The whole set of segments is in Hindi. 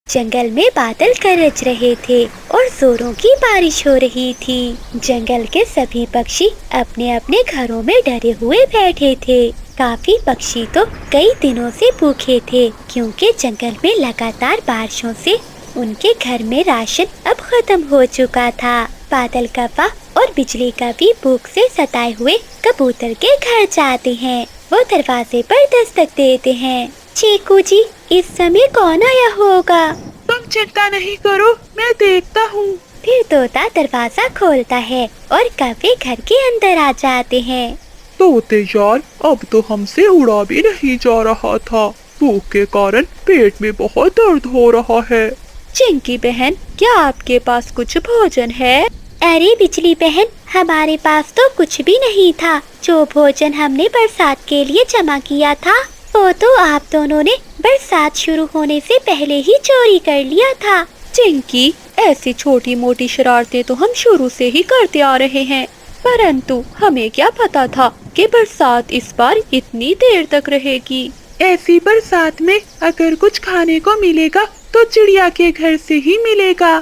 जंगल में बादल गरज रहे थे और जोरों की बारिश हो रही थी। जंगल के सभी पक्षी अपने अपने घरों में डरे हुए बैठे थे। काफी पक्षी तो कई दिनों से भूखे थे क्योंकि जंगल में लगातार बारिशों से उनके घर में राशन अब खत्म हो चुका था। बादल कव्वा और बिजली का भी भूख से सताए हुए कबूतर के घर जाते हैं। वो दरवाजे पर दस्तक देते हैं। चीकू जी, इस समय कौन आया होगा? तुम चिंता नहीं करो, मैं देखता हूँ। फिर तोता दरवाजा खोलता है और कव्वे घर के अंदर आ जाते हैं। तोते यार, अब तो हमसे उड़ा भी नहीं जा रहा था। भूख के कारण पेट में बहुत दर्द हो रहा है। चिंकी बहन, क्या आपके पास कुछ भोजन है? अरे बिजली बहन, हमारे पास तो कुछ भी नहीं था। जो भोजन हमने बरसात के लिए जमा किया था वो तो आप दोनों ने बरसात शुरू होने से पहले ही चोरी कर लिया था। चिंकी, ऐसी छोटी मोटी शरारतें तो हम शुरू से ही करते आ रहे हैं, परंतु हमें क्या पता था कि बरसात इस बार इतनी देर तक रहेगी। ऐसी बरसात में अगर कुछ खाने को मिलेगा तो चिड़िया के घर से ही मिलेगा।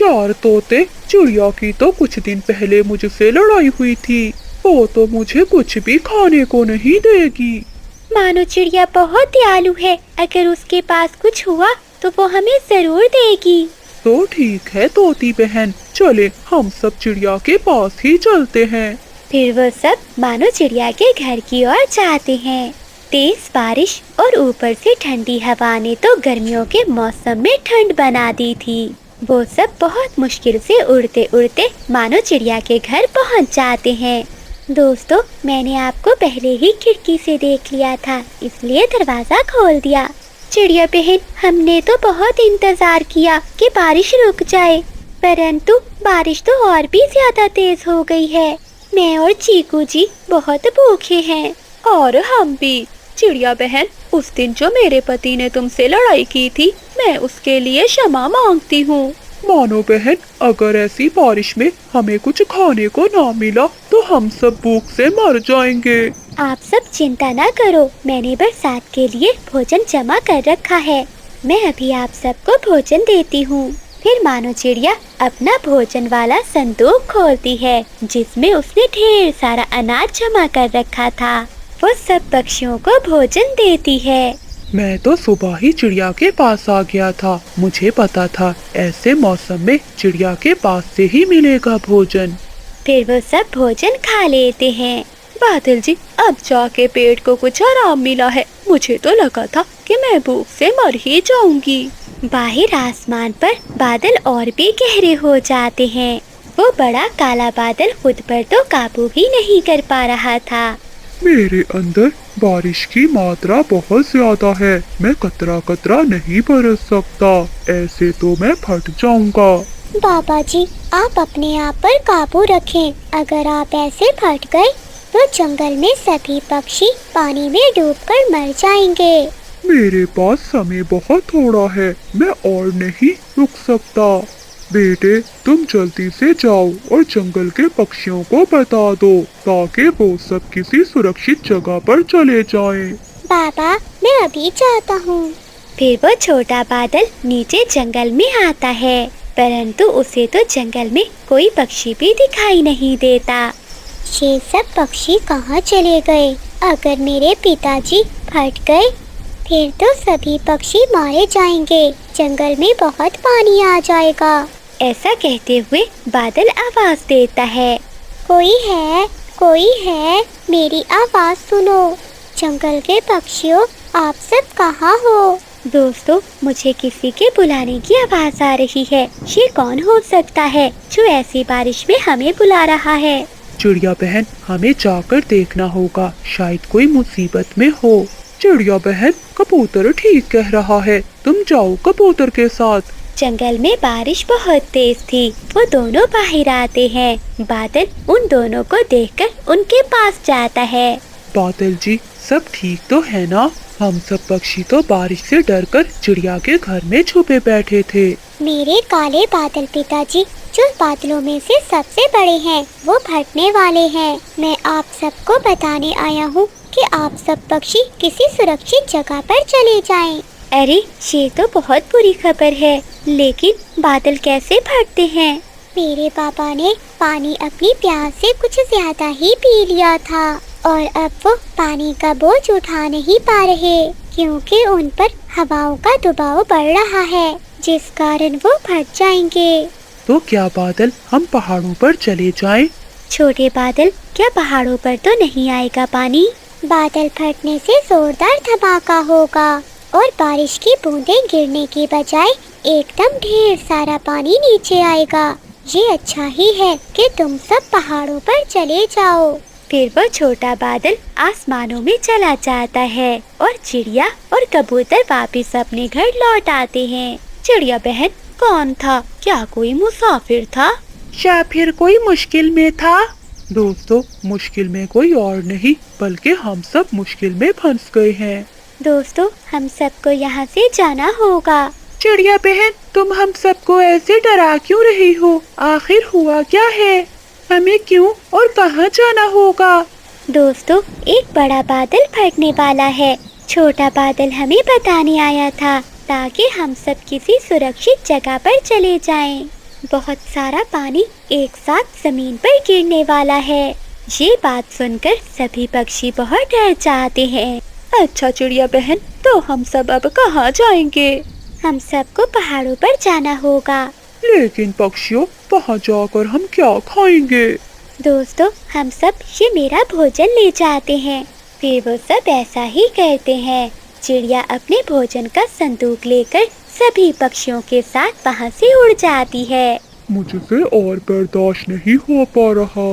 यार तोते, चिड़िया की तो कुछ दिन पहले मुझसे लड़ाई हुई थी। वो तो मुझे कुछ भी खाने को नहीं देगी। मानो चिड़िया बहुत दयालु है, अगर उसके पास कुछ हुआ तो वो हमें जरूर देगी। तो ठीक है तोती बहन, चले हम सब चिड़िया के पास ही चलते हैं। फिर वो सब मानो चिड़िया के घर की ओर जाते हैं। तेज बारिश और ऊपर से ठंडी हवा ने तो गर्मियों के मौसम में ठंड बना दी थी। वो सब बहुत मुश्किल से उड़ते उड़ते मानो चिड़िया के घर पहुंच जाते हैं। दोस्तों, मैंने आपको पहले ही खिड़की से देख लिया था, इसलिए दरवाजा खोल दिया। चिड़िया बहन, हमने तो बहुत इंतजार किया कि बारिश रुक जाए, परंतु बारिश तो और भी ज्यादा तेज हो गई है। मैं और चीकू जी बहुत भूखे हैं। और हम भी। चिड़िया बहन, उस दिन जो मेरे पति ने तुमसे लड़ाई की थी, मैं उसके लिए क्षमा मांगती हूँ। मानो बहन, अगर ऐसी बारिश में हमें कुछ खाने को ना मिला तो हम सब भूख से मर जाएंगे। आप सब चिंता ना करो, मैंने बरसात के लिए भोजन जमा कर रखा है। मैं अभी आप सबको भोजन देती हूँ। फिर मानो चिड़िया अपना भोजन वाला संदूक खोलती है, जिसमें उसने ढेर सारा अनाज जमा कर रखा था। वो सब पक्षियों को भोजन देती है। मैं तो सुबह ही चिड़िया के पास आ गया था। मुझे पता था ऐसे मौसम में चिड़िया के पास से ही मिलेगा भोजन। फिर वो सब भोजन खा लेते हैं। बादल जी, अब जाके पेट को कुछ आराम मिला है। मुझे तो लगा था कि मैं भूख से मर ही जाऊंगी। बाहर आसमान पर बादल और भी गहरे हो जाते हैं। वो बड़ा काला बादल खुद पर तो काबू भी नहीं कर पा रहा था। मेरे अंदर बारिश की मात्रा बहुत ज्यादा है। मैं कतरा कतरा नहीं बरस सकता, ऐसे तो मैं फट जाऊंगा। बाबा जी, आप अपने आप पर काबू रखें। अगर आप ऐसे फट गए तो जंगल में सभी पक्षी पानी में डूबकर मर जाएंगे। मेरे पास समय बहुत थोड़ा है, मैं और नहीं रुक सकता। बेटे, तुम जल्दी से जाओ और जंगल के पक्षियों को बता दो ताकि वो सब किसी सुरक्षित जगह पर चले जाएं। बाबा, मैं अभी जाता हूँ। फिर वो छोटा बादल नीचे जंगल में आता है, परंतु उसे तो जंगल में कोई पक्षी भी दिखाई नहीं देता। ये सब पक्षी कहाँ चले गए? अगर मेरे पिताजी फट गए फिर तो सभी पक्षी मारे जाएंगे। जंगल में बहुत पानी आ जाएगा। ऐसा कहते हुए बादल आवाज देता है, कोई है, कोई है, मेरी आवाज सुनो। जंगल के पक्षियों, आप सब कहाँ हो? दोस्तों, मुझे किसी के बुलाने की आवाज आ रही है। ये कौन हो सकता है जो ऐसी बारिश में हमें बुला रहा है? चिड़िया बहन, हमें जाकर देखना होगा, शायद कोई मुसीबत में हो। चिड़िया बहन, कबूतर ठीक कह रहा है, तुम जाओ कबूतर के साथ। जंगल में बारिश बहुत तेज थी। वो दोनों बाहर आते हैं। बादल उन दोनों को देखकर उनके पास जाता है। बादल जी, सब ठीक तो है ना? हम सब पक्षी तो बारिश से डरकर चिड़िया के घर में छुपे बैठे थे। मेरे काले बादल पिताजी, जो बादलों में से सबसे बड़े हैं, वो फटने वाले हैं। मैं आप सबको बताने आया हूँ कि आप सब पक्षी किसी सुरक्षित जगह पर चले जाएं। अरे ये तो बहुत बुरी खबर है, लेकिन बादल कैसे फटते हैं? मेरे पापा ने पानी अपनी प्यास से कुछ ज्यादा ही पी लिया था और अब वो पानी का बोझ उठा नहीं पा रहे क्योंकि उन पर हवाओं का दबाव बढ़ रहा है, जिस कारण वो फट जाएंगे। तो क्या बादल हम पहाड़ों पर चले जाएं? छोटे बादल, क्या पहाड़ों पर तो नहीं आएगा पानी? बादल फटने से जोरदार धमाका होगा और बारिश की बूंदें गिरने की बजाय एकदम ढेर सारा पानी नीचे आएगा। ये अच्छा ही है कि तुम सब पहाड़ों पर चले जाओ। फिर वो छोटा बादल आसमानों में चला जाता है और चिड़िया और कबूतर वापस अपने घर लौट आते हैं। चिड़िया बहन, कौन था? क्या कोई मुसाफिर था या फिर कोई मुश्किल में था? दोस्तों, मुश्किल में कोई और नहीं बल्कि हम सब मुश्किल में फंस गए हैं। दोस्तों, हम सबको यहाँ से जाना होगा। चिड़िया बहन, तुम हम सबको ऐसे डरा क्यों रही हो? आखिर हुआ क्या है? हमें क्यों और कहाँ जाना होगा? दोस्तों, एक बड़ा बादल फटने वाला है। छोटा बादल हमें बताने आया था ताकि हम सब किसी सुरक्षित जगह पर चले जाएं। बहुत सारा पानी एक साथ जमीन पर गिरने वाला है। ये बात सुनकर सभी पक्षी बहुत डर जाते हैं। अच्छा चिड़िया बहन, तो हम सब अब कहाँ जाएंगे? हम सबको पहाड़ों पर जाना होगा। लेकिन पक्षियों, वहाँ जाकर हम क्या खाएंगे? दोस्तों, हम सब ये मेरा भोजन ले जाते हैं। फिर वो सब ऐसा ही करते हैं। चिड़िया अपने भोजन का संदूक लेकर सभी पक्षियों के साथ वहाँ से उड़ जाती है। मुझसे और बर्दाश्त नहीं हो पा रहा।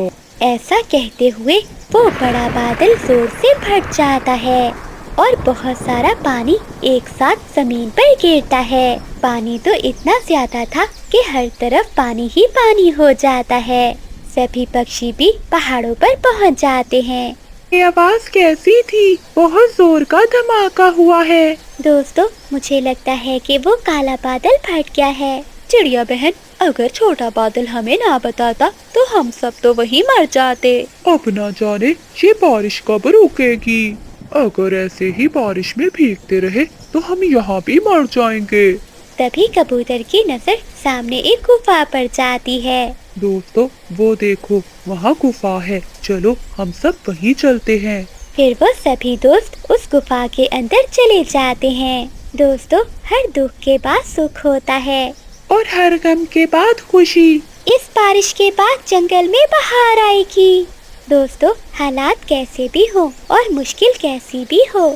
ऐसा कहते हुए वो बड़ा बादल जोर से फट जाता है और बहुत सारा पानी एक साथ जमीन पर गिरता है। पानी तो इतना ज्यादा था कि हर तरफ पानी ही पानी हो जाता है। सभी पक्षी भी पहाड़ों पर पहुंच जाते हैं। ये आवाज कैसी थी? बहुत जोर का धमाका हुआ है। दोस्तों, मुझे लगता है कि वो काला बादल फट गया है। चिड़िया बहन, अगर छोटा बादल हमें ना बताता तो हम सब तो वहीं मर जाते। अब ना जाने ये बारिश कब रुकेगी। अगर ऐसे ही बारिश में भीगते रहे तो हम यहाँ भी मर जाएंगे। तभी कबूतर की नजर सामने एक गुफा पर जाती है। दोस्तों, वो देखो, वहाँ गुफा है। चलो हम सब वहीं चलते हैं। फिर वो सभी दोस्त उस गुफा के अंदर चले जाते हैं। दोस्तों, हर दुख के बाद सुख होता है और हर गम के बाद खुशी। इस बारिश के बाद जंगल में बहार आएगी। दोस्तों, हालात कैसे भी हो और मुश्किल कैसी भी हो,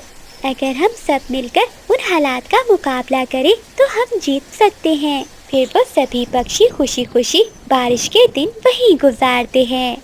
अगर हम सब मिलकर उन हालात का मुकाबला करें तो हम जीत सकते हैं। फिर वो सभी पक्षी खुशी खुशी बारिश के दिन वहीं गुजारते हैं।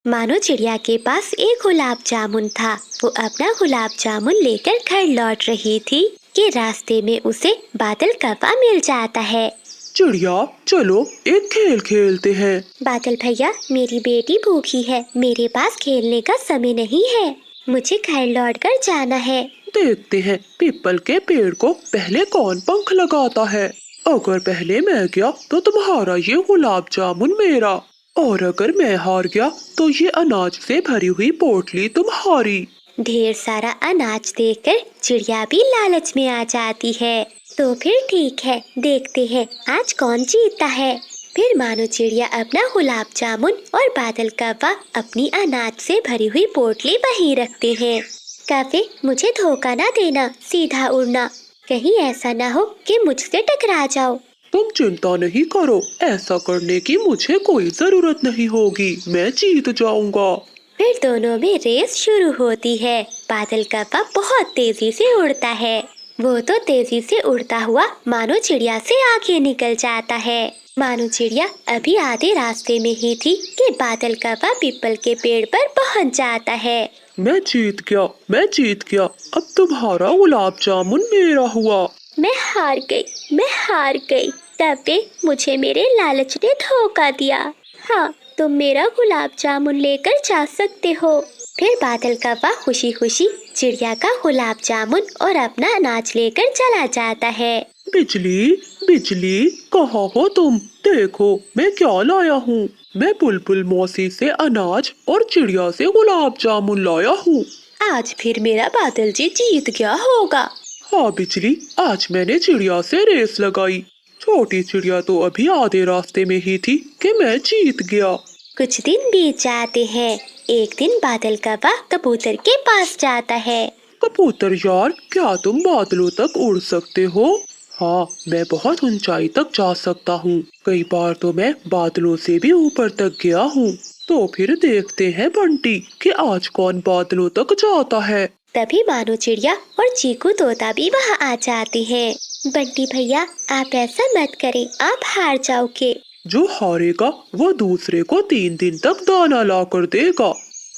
मानो चिड़िया के पास एक गुलाब जामुन था। वो अपना गुलाब जामुन लेकर घर लौट रही थी कि रास्ते में उसे बादल कौवा मिल जाता है। चिड़िया, चलो एक खेल खेलते हैं। बादल भैया, मेरी बेटी भूखी है, मेरे पास खेलने का समय नहीं है, मुझे घर लौटकर जाना है। देखते हैं पीपल के पेड़ को पहले कौन पंख लगाता है। अगर पहले मैं गया तो तुम्हारा ये गुलाब जामुन मेरा, और अगर मैं हार गया तो ये अनाज से भरी हुई पोटली तुम्हारी। ढेर सारा अनाज देखकर चिड़िया भी लालच में आ जाती है। तो फिर ठीक है, देखते हैं आज कौन जीतता है। फिर मानो चिड़िया अपना गुलाब जामुन और बादल कौवा अपनी अनाज से भरी हुई पोटली वहीं रखते हैं। कौवे, मुझे धोखा ना देना, सीधा उड़ना, कहीं ऐसा ना हो कि मुझसे टकरा जाओ। तुम चिंता नहीं करो, ऐसा करने की मुझे कोई जरूरत नहीं होगी, मैं जीत जाऊंगा। फिर दोनों में रेस शुरू होती है। बादल कौवा बहुत तेजी से उड़ता है। वो तो तेजी से उड़ता हुआ मानो चिड़िया से आगे निकल जाता है। मानो चिड़िया अभी आधे रास्ते में ही थी कि बादल कौवा पीपल के पेड़ पर पहुंच जाता है। मैं जीत गया, मैं जीत गया, अब तुम्हारा गुलाब जामुन मेरा हुआ। मैं हार गई। तबे मुझे मेरे लालच ने धोखा दिया। हाँ, तुम मेरा गुलाब जामुन लेकर जा सकते हो। फिर बादल कौवा खुशी खुशी चिड़िया का गुलाब जामुन और अपना अनाज लेकर चला जाता है। बिजली, बिजली, कहाँ हो तुम? देखो मैं क्या लाया हूँ। मैं बुलबुल मौसी से अनाज और चिड़िया से गुलाब जामुन लाया हूँ। आज फिर मेरा बादल जी जीत गया होगा। हाँ बिजली, आज मैंने चिड़िया से रेस लगाई। छोटी चिड़िया तो अभी आधे रास्ते में ही थी कि मैं जीत गया। कुछ दिन बीत जाते हैं। एक दिन बादल कौवा कबूतर के पास जाता है। कबूतर यार, क्या तुम बादलों तक उड़ सकते हो? हाँ, मैं बहुत ऊंचाई तक जा सकता हूँ। कई बार तो मैं बादलों से भी ऊपर तक गया हूँ। तो फिर देखते हैं बंटी कि आज कौन बादलों तक जाता है। तभी मानो चिड़िया और चीकू तोता भी वहाँ आ जाते हैं। बंटी भैया, आप ऐसा मत करें, आप हार जाओगे। जो हारेगा वो दूसरे को 3 दिन तक दाना ला कर देगा।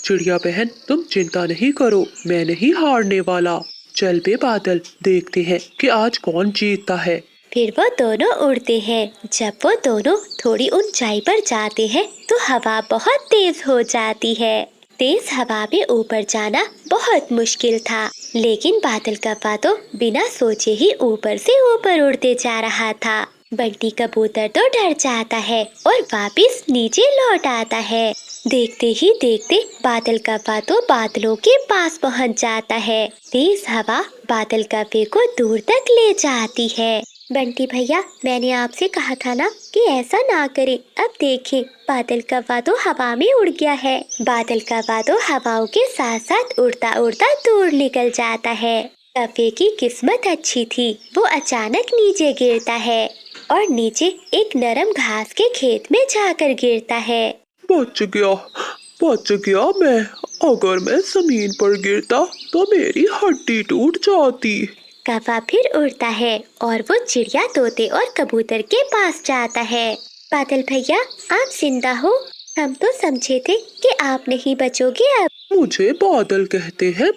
चिड़िया बहन, तुम चिंता नहीं करो, मैं नहीं हारने वाला। चल बे बादल, देखते हैं कि आज कौन जीतता है। फिर वो दोनों उड़ते हैं। जब वो दोनों थोड़ी ऊंचाई पर जाते हैं तो हवा बहुत तेज हो जाती है। तेज हवा में ऊपर जाना बहुत मुश्किल था, लेकिन बादल कौवा तो बिना सोचे ही ऊपर से ऊपर उड़ते जा रहा था। बंटी कबूतर तो डर जाता है और वापस नीचे लौट आता है। देखते ही देखते बादल कौवा तो बादलों के पास पहुंच जाता है। तेज हवा बादल कौवे को दूर तक ले जाती है। बंटी भैया, मैंने आपसे कहा था ना कि ऐसा ना करें। अब देखें, बादल कौवा तो हवा में उड़ गया है। बादल कौवा तो हवाओं के साथ साथ उड़ता उड़ता दूर निकल जाता है। कौवे की किस्मत अच्छी थी। वो अचानक नीचे गिरता है और नीचे एक नरम घास के खेत में जाकर गिरता है। बच गया मैं। अगर मैं जमीन पर गिरता तो मेरी हड्डी टूट जाती। कौवा फिर उड़ता है और वो चिड़िया, तोते और कबूतर के पास जाता है। बादल भैया, आप जिंदा हो? हम तो समझे थे कि आप नहीं बचोगे अब। मुझे बादल कहते हैं।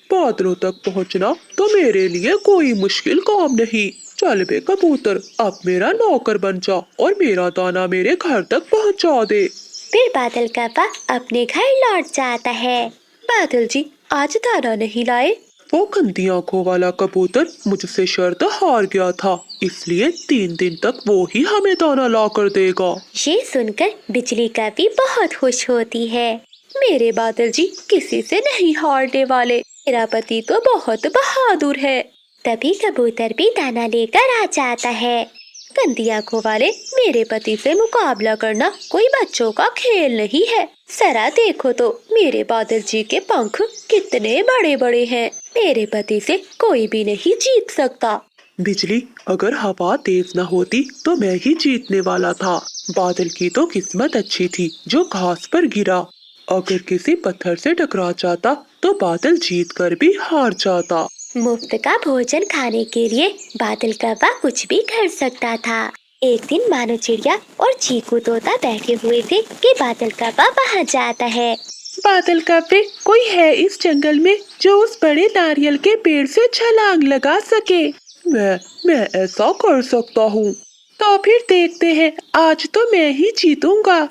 बादलों तक पहुंचना तो मेरे लिए कोई मुश्किल काम नहीं। चल बे कबूतर, अब मेरा नौकर बन जा और मेरा दाना मेरे घर तक पहुंचा दे। फिर बादल कौवा अपने घर लौट जाता है। बादल जी, आज दाना नहीं लाए? वो गंदी आंखों वाला कबूतर मुझसे शर्त हार गया था, इसलिए 3 दिन तक वो ही हमें दाना ला कर देगा। ये सुनकर बिजली कौवी बहुत खुश होती है। मेरे बादल जी किसी से नहीं हारने वाले। मेरा पति तो बहुत बहादुर है। तभी कबूतर भी दाना लेकर आ जाता है। गंदी आंखों वाले, मेरे पति से मुकाबला करना कोई बच्चों का खेल नहीं है। जरा देखो तो मेरे बादल जी के पंख कितने बड़े बड़े हैं। मेरे पति से कोई भी नहीं जीत सकता। बिजली, अगर हवा तेज न होती तो मैं ही जीतने वाला था। बादल की तो किस्मत अच्छी थी जो घास पर गिरा। अगर किसी पत्थर से टकरा जाता तो बादल जीत कर भी हार जाता। मुफ्त का भोजन खाने के लिए बादल कौवा कुछ भी कर सकता था। एक दिन मानो चिड़िया और चीकू तोता बैठे हुए थे कि बादल कौवा वहाँ जाता है। बादल कौवे, कोई है इस जंगल में जो उस बड़े नारियल के पेड़ से छलांग लगा सके? मैं ऐसा कर सकता हूँ। तो फिर देखते हैं, आज तो मैं ही जीतूंगा।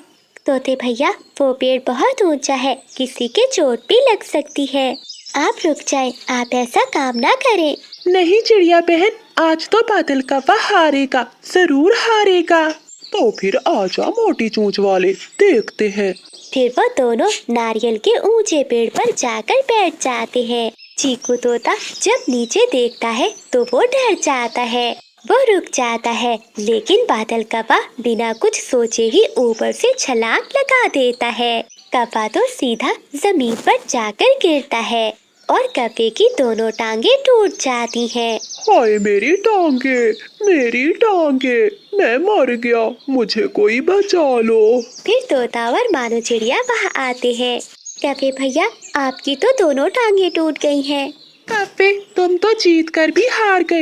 तोते भैया, वो पेड़ बहुत ऊंचा है, किसी के चोट भी लग सकती है। आप रुक जाएं, आप ऐसा काम ना करें। नहीं चिड़िया बहन, आज तो बादल कौवा हारेगा, जरूर हारेगा। तो फिर आजा मोटी चोंच वाले, देखते हैं। फिर वो दोनों नारियल के ऊंचे पेड़ पर जाकर बैठ जाते हैं। चीकू तोता जब नीचे देखता है तो वो डर जाता है। वो रुक जाता है, लेकिन बादल कौवा बिना कुछ सोचे ही ऊपर से छलांग लगा देता है। कौवा तो सीधा जमीन पर जाकर गिरता है और कौवे की दोनों टांगे टूट जाती हैं। हाय मेरी टांगे, मैं मर गया, मुझे कोई बचा लो। फिर तोता और मानो चिड़िया वहाँ आते हैं। कौवे भैया, आपकी तो दोनों टांगे टूट गई हैं। कौवे, तुम तो जीत कर भी हार गए।